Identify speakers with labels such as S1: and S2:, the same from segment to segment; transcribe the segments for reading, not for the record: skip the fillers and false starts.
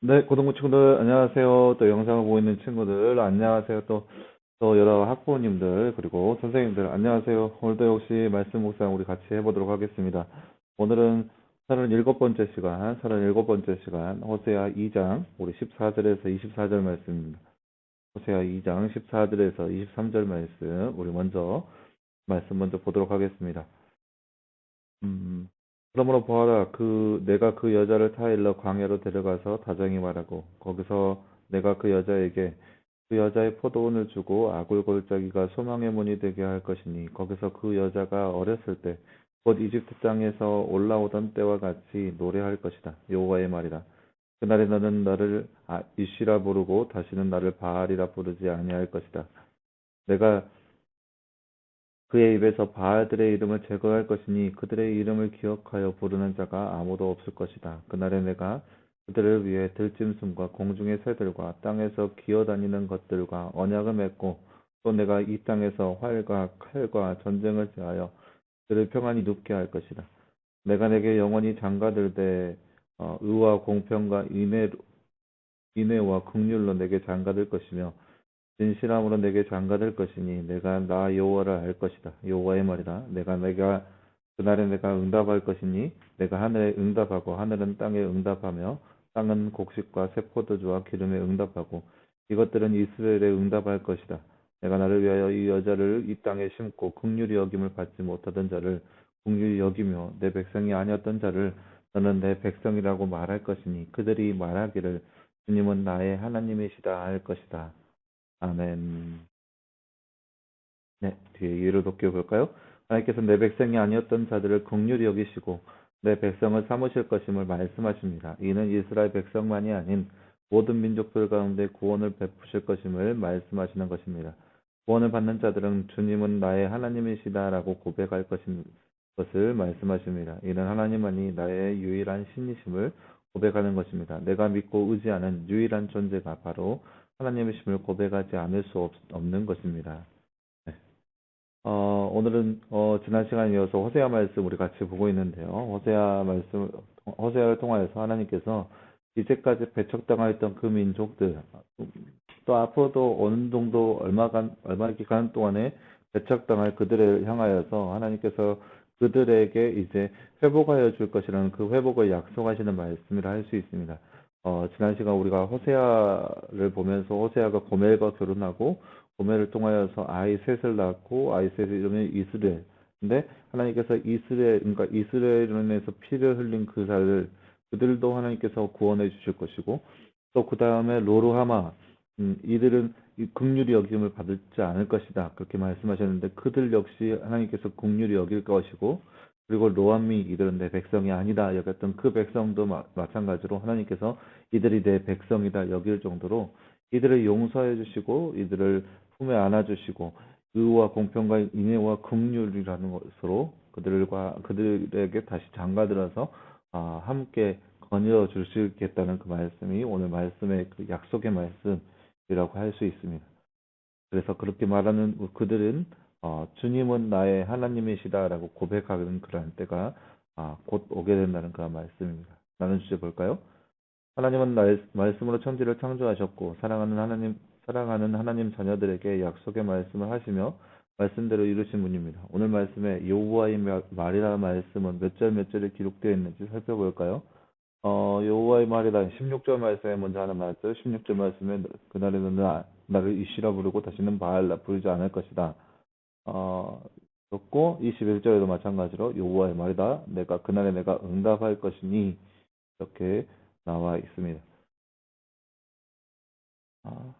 S1: 네, 고등부 친구들, 안녕하세요. 또 영상을 보고 있는 친구들, 안녕하세요. 또 여러 학부모님들, 그리고 선생님들, 안녕하세요. 오늘도 역시 말씀 묵상 우리 같이 해보도록 하겠습니다. 오늘은 37번째 시간, 호세아 2장, 우리 14절에서 24절 말씀입니다. 호세아 2장 14절에서 23절 말씀, 우리 말씀 먼저 보도록 하겠습니다. 그러므로 보아라, 내가 그 여자를 타일러 광야로 데려가서 다정히 말하고, 거기서 내가 그 여자에게 그 여자의 포도원을 주고 아굴골짜기가 소망의 문이 되게 할 것이니, 거기서 그 여자가 어렸을 때, 곧 이집트 땅에서 올라오던 때와 같이 노래할 것이다. 여호와의 말이다. 그날에 너는 나를 이시라 부르고 다시는 나를 바알이라 부르지 아니할 것이다. 내가 그의 입에서 바알들의 이름을 제거할 것이니 그들의 이름을 기억하여 부르는 자가 아무도 없을 것이다. 그날에 내가 그들을 위해 들짐승과 공중의 새들과 땅에서 기어다니는 것들과 언약을 맺고 또 내가 이 땅에서 활과 칼과 전쟁을 제하여 그를 평안히 눕게 할 것이다. 내가 내게 영원히 장가들되 의와 공평과 인애와 긍휼로 내게 장가들 것이며 진실함으로 내게 장가될 것이니 내가 나 여호와를 알 것이다. 여호와의 말이다. 내가 그날에 내가 응답할 것이니 내가 하늘에 응답하고 하늘은 땅에 응답하며 땅은 곡식과 새 포도주와 기름에 응답하고 이것들은 이스라엘에 응답할 것이다. 내가 나를 위하여 이 여자를 이 땅에 심고 긍휼히 여김을 받지 못하던 자를 긍휼히 여기며 내 백성이 아니었던 자를 너는 내 백성이라고 말할 것이니 그들이 말하기를 주님은 나의 하나님이시다 할 것이다. 아멘. 네, 뒤에 예를 돕게 볼까요? 하나님께서 내 백성이 아니었던 자들을 긍휼히 여기시고 내 백성을 삼으실 것임을 말씀하십니다. 이는 이스라엘 백성만이 아닌 모든 민족들 가운데 구원을 베푸실 것임을 말씀하시는 것입니다. 구원을 받는 자들은 주님은 나의 하나님이시다라고 고백할 것을 말씀하십니다. 이는 하나님만이 나의 유일한 신이심을 고백하는 것입니다. 내가 믿고 의지하는 유일한 존재가 바로 하나님이심을 고백하지 않을 수 없는 것입니다. 네. 오늘은 지난 시간에 이어서 호세아 말씀 우리 같이 보고 있는데요. 호세아를 통하여서 하나님께서 이제까지 배척당하였던 그 민족들, 또 앞으로도 어느 정도 얼마 기간 동안에 배척당할 그들을 향하여서 하나님께서 그들에게 이제 회복하여 줄 것이라는 그 회복을 약속하시는 말씀이라 할 수 있습니다. 지난 시간 우리가 호세아를 보면서 호세아가 고멜과 결혼하고 고멜을 통하여서 아이 셋을 낳고 아이 셋의 이름이 이스라엘. 근데 하나님께서 그러니까 이스라엘로 인해서 피를 흘린 그들도 하나님께서 구원해 주실 것이고 또 그 다음에 로르하마 이들은 긍휼히 여김을 받지 않을 것이다. 그렇게 말씀하셨는데 그들 역시 하나님께서 긍휼히 여길 것이고 그리고 로암미 이들은 내 백성이 아니다 여겼던 그 백성도 마찬가지로 하나님께서 이들이 내 백성이다 여길 정도로 이들을 용서해 주시고 이들을 품에 안아 주시고 의와 공평과 인애와 긍휼이라는 것으로 그들에게 다시 장가들어서 함께 건져 주시겠다는 그 말씀이 오늘 말씀의 그 약속의 말씀이라고 할 수 있습니다. 그래서 그렇게 말하는 그들은 주님은 나의 하나님이시다라고 고백하는 그러한 때가 곧 오게 된다는 그런 말씀입니다. 나는 주제 볼까요? 하나님은 말씀으로 천지를 창조하셨고 사랑하는 하나님 자녀들에게 약속의 말씀을 하시며 말씀대로 이루신 분입니다. 오늘 말씀에 여호와의 말이라는 말씀은 몇 절 몇 절에 기록되어 있는지 살펴볼까요? 여호와의 말이다. 16절 말씀에 먼저 하는 말씀. 16절 말씀에 그날에는 나를 이시라 부르고 다시는 바알라 부르지 않을 것이다. 그렇고 21절에도 마찬가지로 여호와의 말이다. 그날에 내가 응답할 것이니 이렇게 나와 있습니다.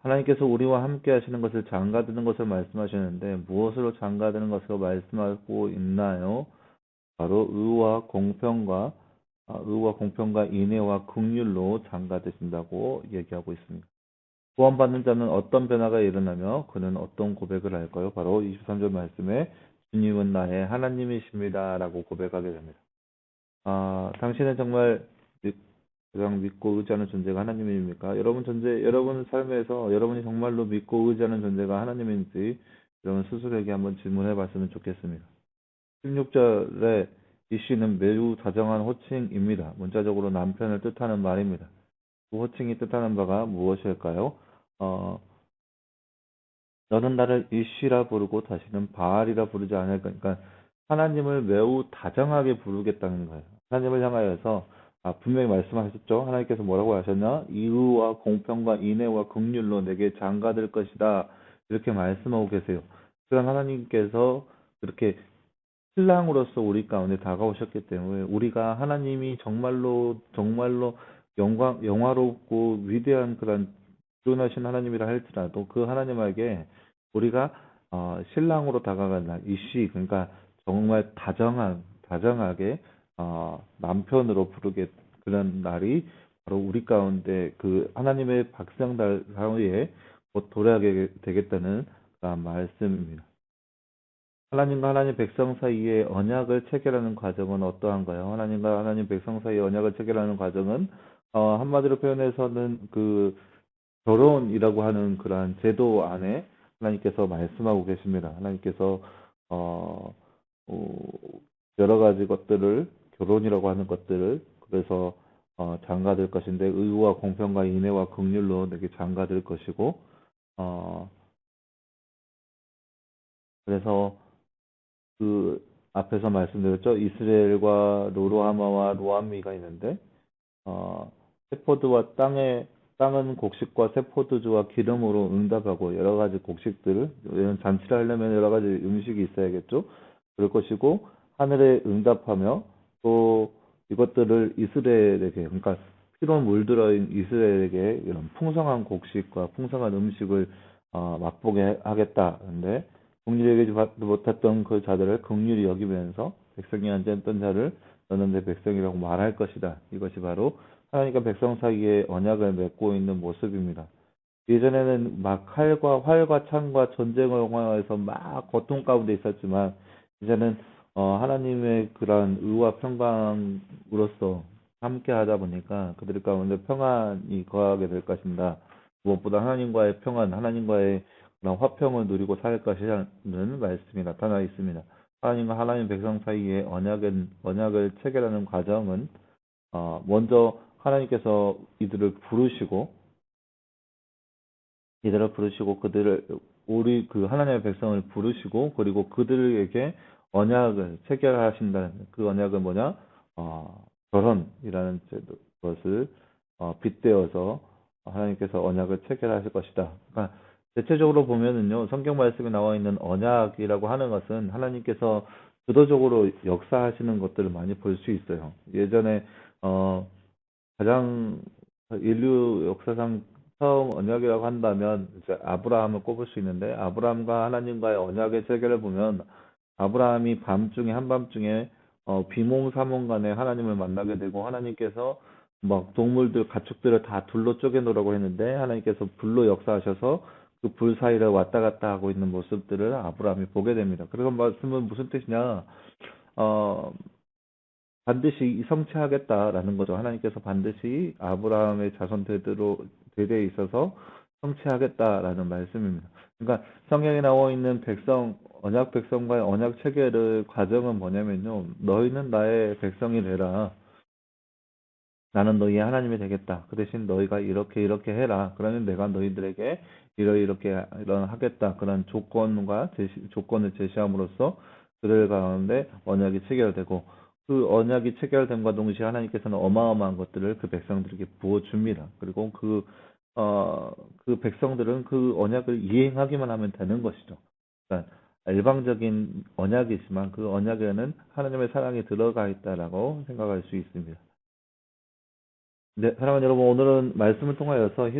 S1: 하나님께서 우리와 함께 하시는 것을 장가드는 것을 말씀하시는데 무엇으로 장가드는 것으로 말씀하고 있나요? 바로 의와 공평과 인애와 긍휼로 장가되신다고 얘기하고 있습니다. 구원받는 자는 어떤 변화가 일어나며 그는 어떤 고백을 할까요? 바로 23절 말씀에 주님은 나의 하나님이십니다라고 고백하게 됩니다. 당신은 정말 가장 믿고 의지하는 존재가 하나님입니까? 여러분 삶에서 여러분이 정말로 믿고 의지하는 존재가 하나님인지 여러분 스스로에게 한번 질문해 봤으면 좋겠습니다. 16절에 이 씨는 매우 다정한 호칭입니다. 문자적으로 남편을 뜻하는 말입니다. 그 호칭이 뜻하는 바가 무엇일까요? 너는 나를 이시라 부르고 다시는 바알이라 부르지 않을 거니까 그러니까 하나님을 매우 다정하게 부르겠다는 거예요. 하나님을 향하여서 분명히 말씀하셨죠. 하나님께서 뭐라고 하셨냐? 이의와 공평과 인애와 긍휼로 내게 장가들 것이다. 이렇게 말씀하고 계세요. 그런 하나님께서 그렇게 신랑으로서 우리 가운데 다가오셨기 때문에 우리가 하나님이 정말로 정말로 영화롭고 위대한 그런 주권하신 하나님이라 할지라도 그 하나님에게 우리가 신랑으로 다가간 날, 이시 그러니까 정말 다정하게 남편으로 부르게 그런 날이 바로 우리 가운데 그 하나님의 백성들 가운데 곧 도래하게 되겠다는 그런 말씀입니다. 하나님과 하나님 백성 사이의 언약을 체결하는 과정은 어떠한가요? 하나님과 하나님 백성 사이의 언약을 체결하는 과정은 한마디로 표현해서는 그 결혼이라고 하는 그러한 제도 안에 하나님께서 말씀하고 계십니다. 하나님께서 어, 어, 여러 가지 것들을 결혼이라고 하는 것들을 그래서 장가들 것인데 의와 공평과 인애와 긍휼로 내게 장가들 것이고 어, 그래서 그 앞에서 말씀드렸죠. 이스라엘과 로로하마와 로암미가 있는데 세포드와 땅은 곡식과 세포드주와 기름으로 응답하고 여러 가지 곡식들, 이런 잔치를 하려면 여러 가지 음식이 있어야겠죠. 그럴 것이고 하늘에 응답하며 또 이것들을 이스라엘에게 그러니까 피로 물들어인 이스라엘에게 이런 풍성한 곡식과 풍성한 음식을 맛보게 하겠다. 근데 긍휼히 여기지 못했던 그 자들을 긍휼히 여기면서 백성이 앉아있던 자를 너는 내 백성이라고 말할 것이다. 이것이 바로 하나님과 백성 사이에 언약을 맺고 있는 모습입니다. 예전에는 막 칼과 활과 창과 전쟁을 영화에서 막 고통 가운데 있었지만 이제는 하나님의 그러한 의와 평강으로서 함께 하다 보니까 그들 가운데 평안이 거하게 될 것입니다. 무엇보다 하나님과의 평안, 하나님과의 그런 화평을 누리고 살 것이라는 말씀이 나타나 있습니다. 하나님과 하나님 백성 사이에 언약을 체결하는 과정은 먼저 하나님께서 이들을 부르시고 우리 그 하나님의 백성을 부르시고 그리고 그들에게 언약을 체결하신다는 그 언약은 뭐냐? 결혼이라는 것을 빗대어서 하나님께서 언약을 체결하실 것이다. 그러니까 대체적으로 보면은요, 성경 말씀에 나와 있는 언약이라고 하는 것은 하나님께서 주도적으로 역사하시는 것들을 많이 볼 수 있어요. 예전에 가장 인류 역사상 처음 언약이라고 한다면 이제 아브라함을 꼽을 수 있는데 아브라함과 하나님과의 언약의 체계를 보면 아브라함이 밤중에 한밤중에 비몽사몽간에 하나님을 만나게 되고 하나님께서 막 동물들 가축들을 다 둘로 쪼개놓으라고 했는데 하나님께서 불로 역사하셔서 그 불 사이를 왔다 갔다 하고 있는 모습들을 아브라함이 보게 됩니다. 그래서 말씀은 무슨 뜻이냐? 어, 반드시 성취하겠다라는 거죠. 하나님께서 반드시 아브라함의 자손 대대에 있어서 성취하겠다라는 말씀입니다. 그러니까 성경에 나와 있는 언약 백성과의 언약 체계의 과정은 뭐냐면요. 너희는 나의 백성이 되라. 나는 너희의 하나님이 되겠다. 그 대신 너희가 이렇게 해라. 그러면 내가 너희들에게 이렇게 하겠다. 그런 조건을 제시함으로써 그들 가운데 언약이 체결되고 그 언약이 체결됨과 동시에 하나님께서는 어마어마한 것들을 그 백성들에게 부어줍니다. 그리고 그 백성들은 그 언약을 이행하기만 하면 되는 것이죠. 그러니까 일방적인 언약이지만 그 언약에는 하나님의 사랑이 들어가 있다라고 생각할 수 있습니다. 네, 사랑하는 여러분, 오늘은 말씀을 통하여서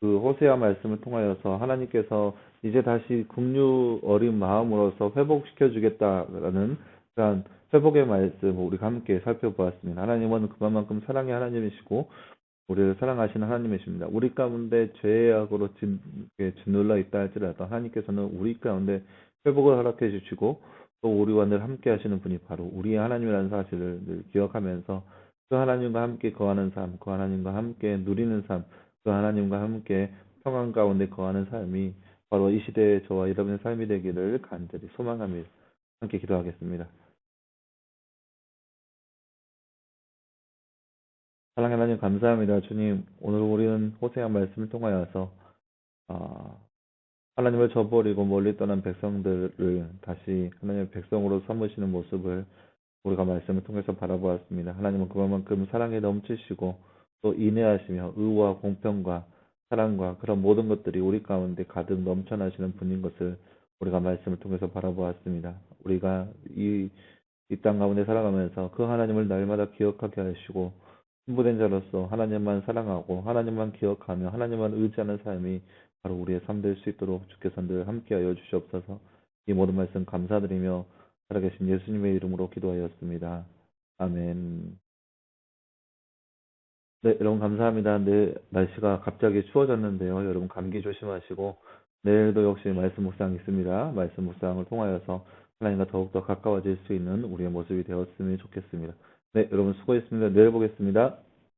S1: 그 호세아 말씀을 통하여서 하나님께서 이제 다시 긍휼 어린 마음으로서 회복시켜 주겠다라는 그런 회복의 말씀 우리가 함께 살펴보았습니다. 하나님은 그만큼 사랑의 하나님이시고 우리를 사랑하시는 하나님이십니다. 우리 가운데 죄악으로 짓눌러 있다 할지라도 하나님께서는 우리 가운데 회복을 허락해 주시고 또 우리와 늘 함께 하시는 분이 바로 우리의 하나님이라는 사실을 늘 기억하면서 그 하나님과 함께 거하는 삶, 그 하나님과 함께 누리는 삶, 그 하나님과 함께 평안 가운데 거하는 삶이 바로 이 시대의 저와 여러분의 삶이 되기를 간절히 소망합니다. 함께 기도하겠습니다. 사랑하는 하나님 감사합니다. 주님, 오늘 우리는 호세아 말씀을 통하여서 아, 하나님을 저버리고 멀리 떠난 백성들을 다시 하나님의 백성으로 삼으시는 모습을 우리가 말씀을 통해서 바라보았습니다. 하나님은 그만큼 사랑에 넘치시고 또 인내하시며 의와 공평과 사랑과 그런 모든 것들이 우리 가운데 가득 넘쳐나시는 분인 것을 우리가 말씀을 통해서 바라보았습니다. 우리가 이 땅 가운데 살아가면서 그 하나님을 날마다 기억하게 하시고 신부된 자로서 하나님만 사랑하고 하나님만 기억하며 하나님만 의지하는 삶이 바로 우리의 삶 될 수 있도록 주께서 늘 함께하여 주시옵소서. 이 모든 말씀 감사드리며 살아계신 예수님의 이름으로 기도하였습니다. 아멘. 네, 여러분 감사합니다. 네, 날씨가 갑자기 추워졌는데요. 여러분 감기 조심하시고 내일도 역시 말씀 묵상 있습니다. 말씀 묵상을 통하여서 하나님과 더욱더 가까워질 수 있는 우리의 모습이 되었으면 좋겠습니다. 네, 여러분 수고했습니다. 내일 보겠습니다.